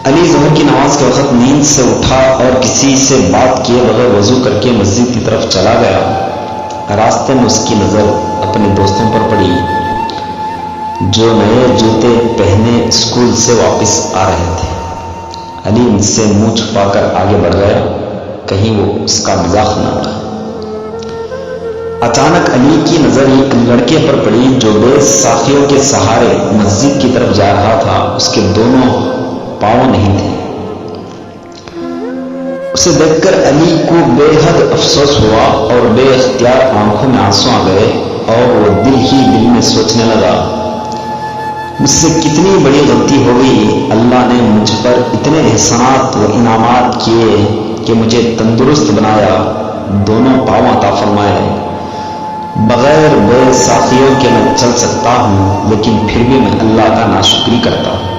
علی ظہر کی نماز کے وقت نیند سے اٹھا اور کسی سے بات کیے بغیر وضو کر کے مسجد کی طرف چلا گیا۔ راستے میں اس کی نظر اپنے دوستوں پر پڑی جو نئے جوتے پہنے اسکول سے واپس آ رہے تھے۔ علی ان سے منہ چھپا کر آگے بڑھ گیا، کہیں وہ اس کا مذاق نہ اڑا۔ اچانک علی کی نظر ایک لڑکے پر پڑی جو بے ساقیوں کے سہارے مسجد کی طرف جا رہا تھا۔ اس کے دونوں پاؤں نہیں تھے۔ اسے دیکھ کر علی کو بے حد افسوس ہوا اور بے اختیار آنکھوں میں آنسو آ گئے اور وہ دل ہی دل میں سوچنے لگا، مجھ سے کتنی بڑی غلطی ہو گئی۔ اللہ نے مجھ پر اتنے احسانات و انعامات کیے کہ مجھے تندرست بنایا، دونوں پاؤں عطا فرمائے۔ بغیر بے ساقیوں کے میں چل سکتا ہوں، لیکن پھر بھی میں اللہ کا ناشکری کرتا ہوں۔